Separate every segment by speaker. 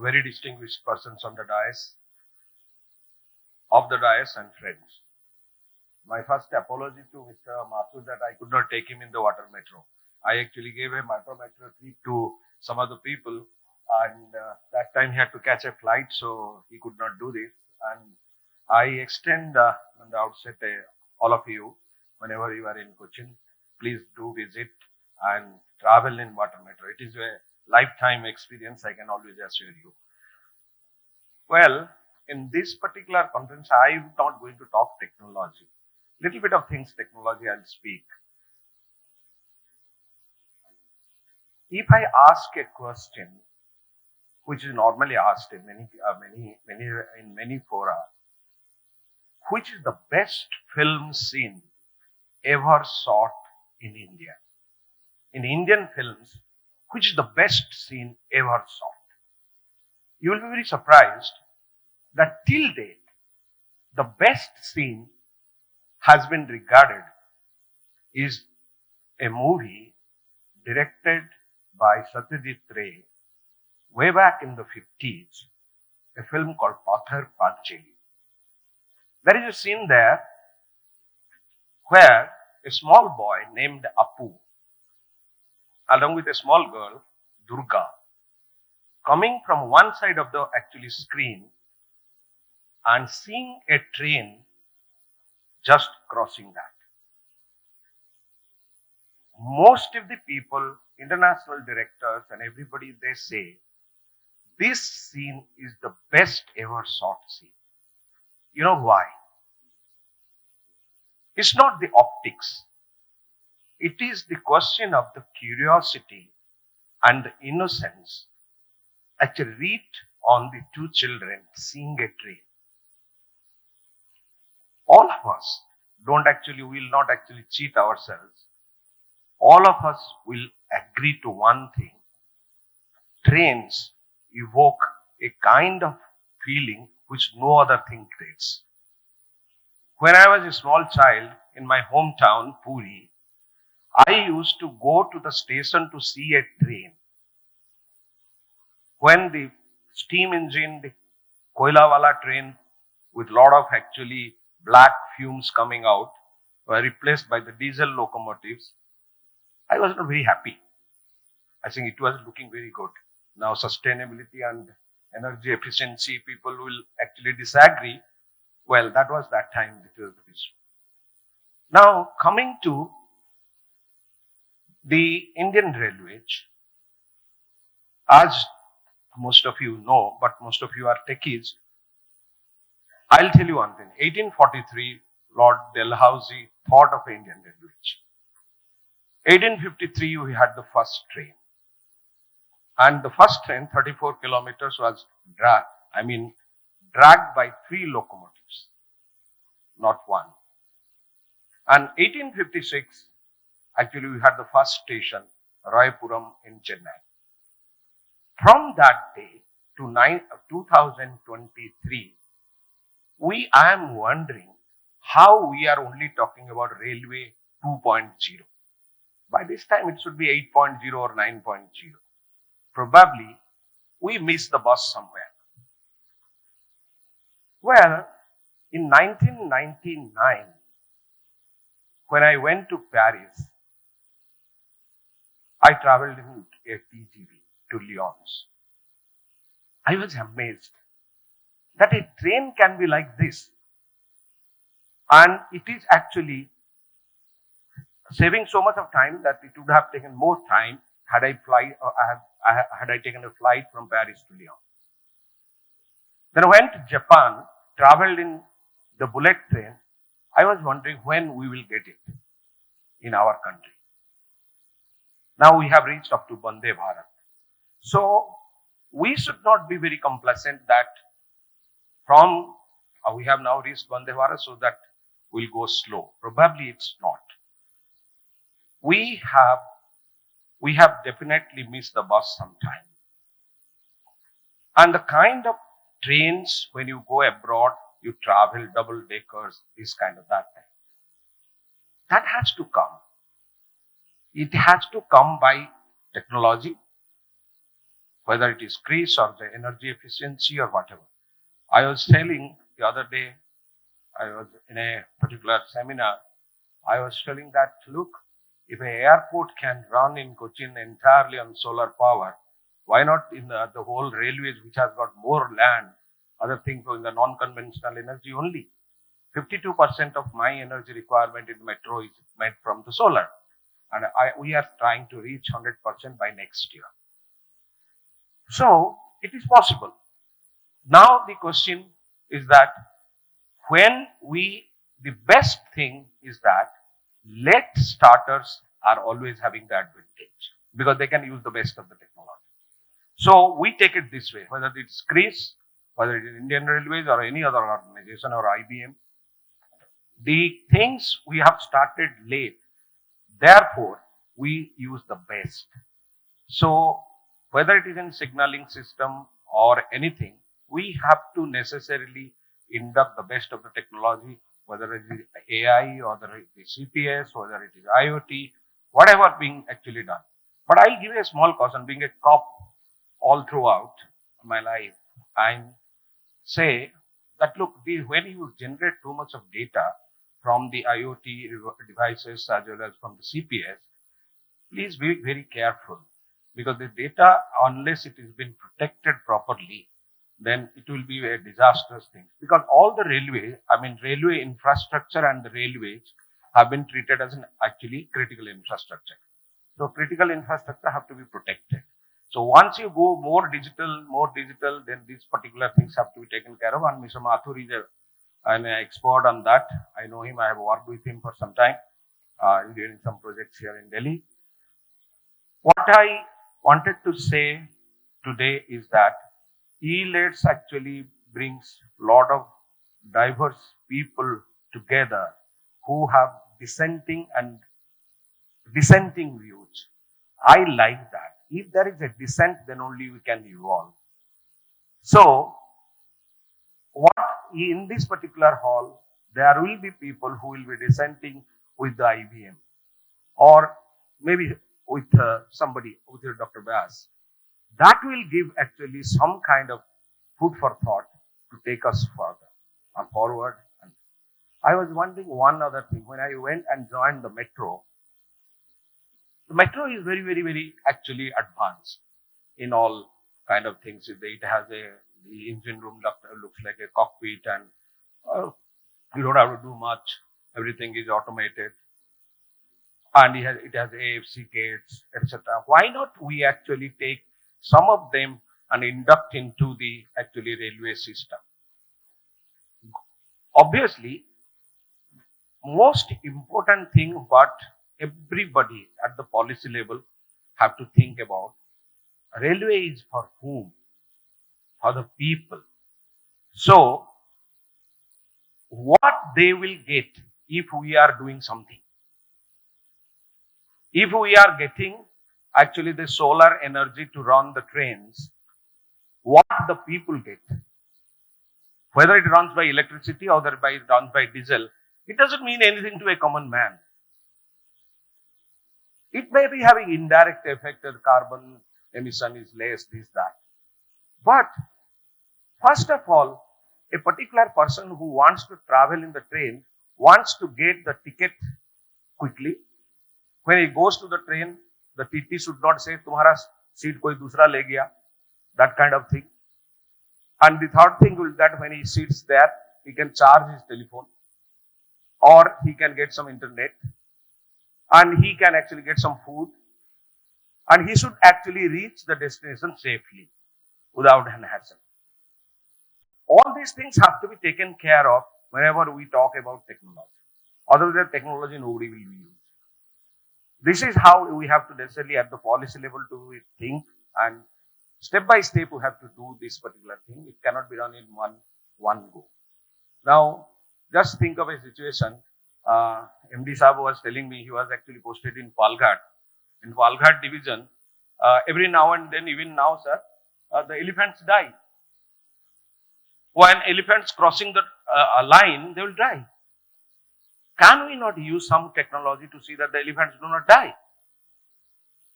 Speaker 1: very distinguished persons on the dais, of the dais and friends. My first apology to Mr. Mathur that I could not take him in the water metro. I actually gave a water metro treat to some other people, and that time he had to catch a flight, so he could not do this. And I extend on the outset all of you, whenever you are in Cochin, please do visit and travel in water metro. It is a lifetime experience, I can always assure you. Well, in this particular conference, I'm not going to talk technology. Little bit of things technology I'll speak. If I ask a question, which is normally asked in many fora, which is the best film scene ever shot in India? In Indian films, which is the best scene ever shot? You will be very surprised that till date, the best scene has been regarded is a movie directed by Satyajit Ray way back in the 50s, a film called Pathar Panchali. There is a scene there where a small boy named Apu, along with a small girl, Durga, coming from one side of the actually screen and seeing a train just crossing that. Most of the people, international directors and everybody, they say this scene is the best ever shot scene. You know why? It's not the optics. It is the question of the curiosity and the innocence actually read on the two children seeing a train. All of us will not actually cheat ourselves. All of us will agree to one thing. Trains evoke a kind of feeling which no other thing creates. When I was a small child in my hometown, Puri, I used to go to the station to see a train. When the steam engine, the Koilawala train with lot of actually black fumes coming out were replaced by the diesel locomotives, I was not very happy. I think it was looking very good. Now sustainability and energy efficiency, people will actually disagree. Well, that was that time, it was the issue. Now coming to the Indian Railways, as most of you know, but most of you are techies, I'll tell you one thing. 1843, Lord Dalhousie thought of Indian Railways. 1853, we had the first train. And the first train, 34 kilometers, was dragged by 3 locomotives, not one. And 1856, actually, we had the first station, Raipuram in Chennai. From that day to 2023, I am wondering how we are only talking about railway 2.0. By this time, it should be 8.0 or 9.0. Probably, we missed the bus somewhere. Well, in 1999, when I went to Paris, I traveled in a TGV to Lyons. I was amazed that a train can be like this. And it is actually saving so much of time that it would have taken more time had I taken a flight from Paris to Lyon. Then I went to Japan, traveled in the bullet train. I was wondering when we will get it in our country. Now we have reached up to Vande Bharat. So we should not be very complacent that we have now reached Vande Bharat, so that we'll go slow. Probably it's not. We have definitely missed the bus sometime. And the kind of trains, when you go abroad, you travel double deckers, this kind of that thing. That has to come. It has to come by technology. whether it is grease or the energy efficiency or whatever. I was telling the other day, I was in a particular seminar, I was telling that, look, if an airport can run in Cochin entirely on solar power, why not in the whole railways, which has got more land, other things in the non-conventional energy only? 52% of my energy requirement in metro is met from the solar. And we are trying to reach 100% by next year. So it is possible. Now the question is that the best thing is that late starters are always having the advantage because they can use the best of the technology. So we take it this way, whether it's Greece, whether it is Indian Railways or any other organization or IBM, the things we have started late, therefore we use the best. So whether it is in signaling system or anything, we have to necessarily induct the best of the technology, whether it is AI or whether it is CPS, whether it is IoT, whatever being actually done. But I'll give you a small caution, being a cop all throughout my life, and say that look, when you generate too much of data from the IoT devices as well as from the CPS, please be very careful, because the data, unless it is been protected properly, then it will be a disastrous thing. Because all the railway infrastructure and the railways have been treated as an actually critical infrastructure. So critical infrastructure have to be protected. So once you go more digital, then these particular things have to be taken care of. And Mr. Mathur is an expert on that. I know him. I have worked with him for some time during some projects here in Delhi. What I wanted to say today is that Elets actually brings a lot of diverse people together who have dissenting views. I like that. If there is a dissent, then only we can evolve. So, what in this particular hall, there will be people who will be dissenting with the IBM, or maybe with somebody, with Dr. Bass. That will give actually some kind of food for thought to take us further and forward. And I was wondering one other thing. When I went and joined the metro is very, very, very actually advanced in all kind of things. It has the engine room looks like a cockpit, and you don't have to do much. Everything is automated. And it has AFC gates, etc. Why not we actually take some of them and induct into the actually railway system? Obviously, most important thing what everybody at the policy level have to think about, railway is for whom? For the people. So, what they will get if we are doing something? If we are getting actually the solar energy to run the trains, what the people get? Whether it runs by electricity or whether it runs by diesel, it doesn't mean anything to a common man. It may be having indirect effect, the carbon emission is less, this, that. But first of all, a particular person who wants to travel in the train wants to get the ticket quickly. When he goes to the train, the TT should not say, "Tumhara seat koi dusra le gaya," that kind of thing. And the third thing is that when he sits there, he can charge his telephone, or he can get some internet, and he can actually get some food, and he should actually reach the destination safely without an hassle. All these things have to be taken care of whenever we talk about technology. Other than technology, nobody will be used. This is how we have to necessarily at the policy level to think, and step by step we have to do this particular thing. It cannot be done in one go. Now, just think of a situation. MD Saab was telling me, he was actually posted in Palghat. In Palghat division, every now and then, even now, sir, the elephants die. When elephants crossing the line, they will die. Can we not use some technology to see that the elephants do not die?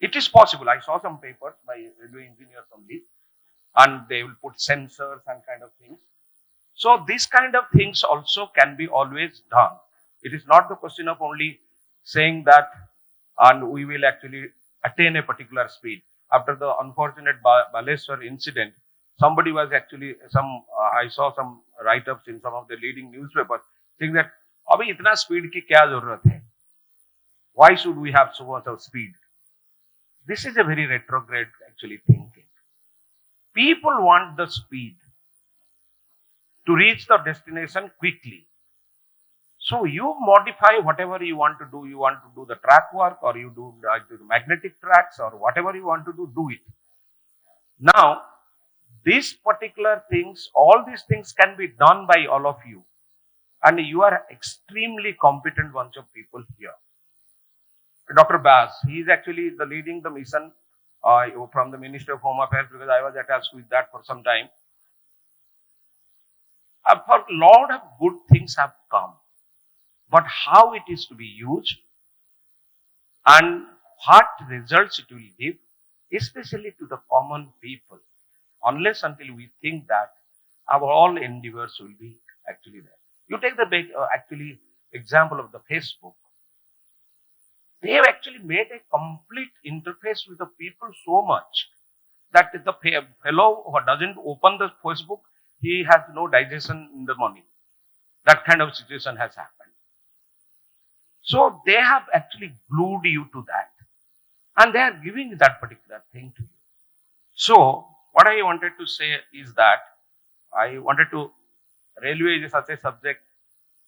Speaker 1: It is possible. I saw some papers by railway engineers only, and they will put sensors and kind of things. So these kind of things also can be always done. It is not the question of only saying that and we will actually attain a particular speed. After the unfortunate Baleswar incident, somebody was actually I saw some write-ups in some of the leading newspapers saying that अभी इतना speed की क्या जरूरत है? Why should we have so much of speed? This is a very retrograde actually thinking. People want the speed to reach the destination quickly. So you modify whatever you want to do. You want to do the track work, or you do the magnetic tracks, or whatever you want to do it. Now, these particular things, all these things can be done by all of you. And you are extremely competent bunch of people here. Dr. Bass, he is actually leading the mission from the Ministry of Home Affairs, because I was attached with that for some time. For a lot of good things have come. But how it is to be used and what results it will give, especially to the common people, unless until we think that our all endeavors will be actually there. You take the actually example of the Facebook. They have actually made a complete interface with the people so much that the fellow who doesn't open the Facebook, he has no digestion in the morning. That kind of situation has happened. So they have actually glued you to that, and they are giving that particular thing to you. So what I wanted to say is that railway is such a subject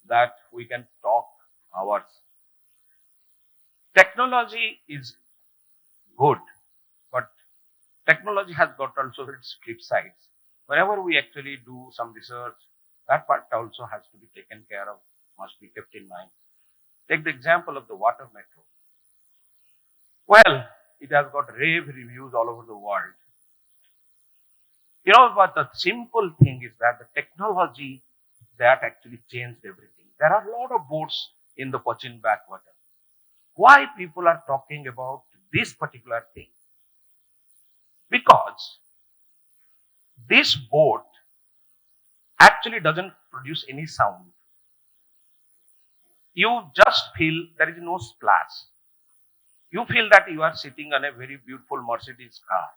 Speaker 1: that we can talk hours. Technology is good, but technology has got also its flip sides. Whenever we actually do some research, that part also has to be taken care of, must be kept in mind. Take the example of the water metro. Well, it has got rave reviews all over the world. You know, but the simple thing is that the technology that actually changed everything. There are a lot of boats in the Cochin backwater. Why people are talking about this particular thing? Because this boat actually doesn't produce any sound. You just feel there is no splash. You feel that you are sitting on a very beautiful Mercedes car.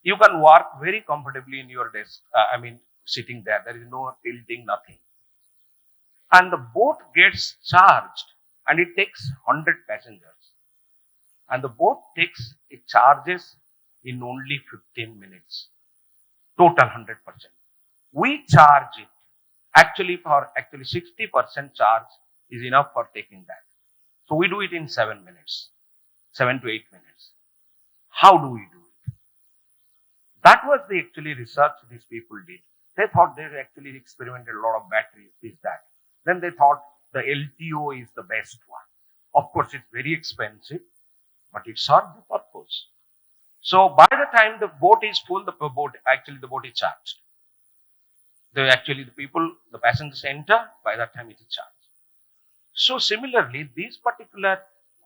Speaker 1: You can walk very comfortably in your desk, sitting there. There is no tilting, nothing. And the boat gets charged, and it takes 100 passengers. And the boat it charges in only 15 minutes. Total 100%. We charge it. Actually 60% charge is enough for taking that. So we do it in 7 minutes, 7 to 8 minutes. How do we do it? That was the actually research these people did. They thought they actually experimented a lot of batteries, this, that. Then they thought the LTO is the best one. Of course, it's very expensive, but it served the purpose. So by the time the boat is full, the boat is charged. The passengers enter, by that time it is charged. So similarly, these particular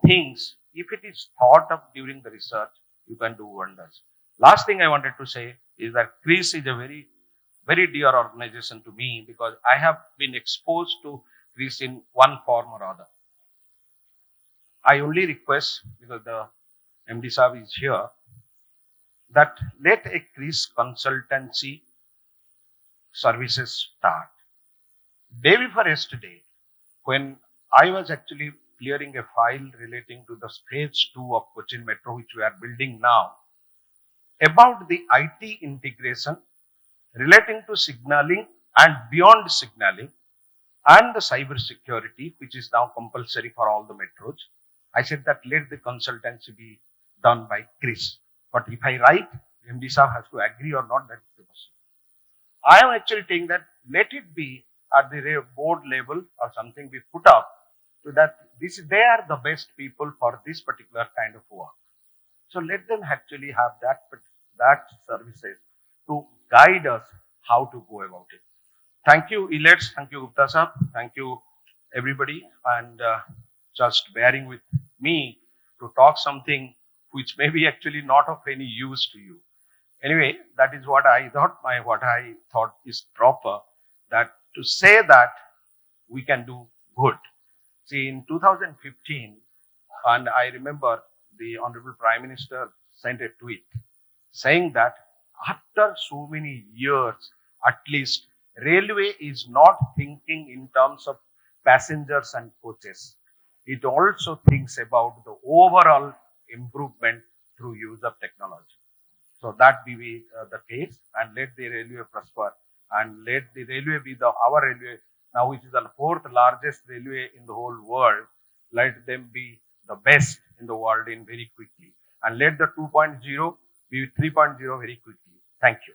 Speaker 1: things, if it is thought of during the research, you can do wonders. Last thing I wanted to say is that CRIS is a very, very dear organization to me, because I have been exposed to CRIS in one form or other. I only request, because the MD Saab is here, that let a CRIS consultancy services start. Day before yesterday, when I was actually clearing a file relating to the phase 2 of Cochin Metro, which we are building now, about the IT integration relating to signaling and beyond signaling, and the cyber security, which is now compulsory for all the metros, I said that let the consultancy be done by CRIS. But if I write, MD Saab has to agree or not, that is the question. I am actually saying that let it be at the board level or something be put up, so that they are the best people for this particular kind of work. So let them actually have that services to guide us how to go about it. Thank you, Elets. Thank you, Gupta Sahab. Thank you, everybody, and just bearing with me to talk something which may be actually not of any use to you. Anyway, that is what I thought is proper, that to say that we can do good. See, in 2015, and I remember the Honorable Prime Minister sent a tweet saying that after so many years, at least, railway is not thinking in terms of passengers and coaches. It also thinks about the overall improvement through use of technology. So that be the case, and let the railway prosper, and let the railway be our railway now, which is the fourth largest railway in the whole world. Let them be the best in the world in very quickly, and let the 2.0 be 3.0 very quickly. Thank you.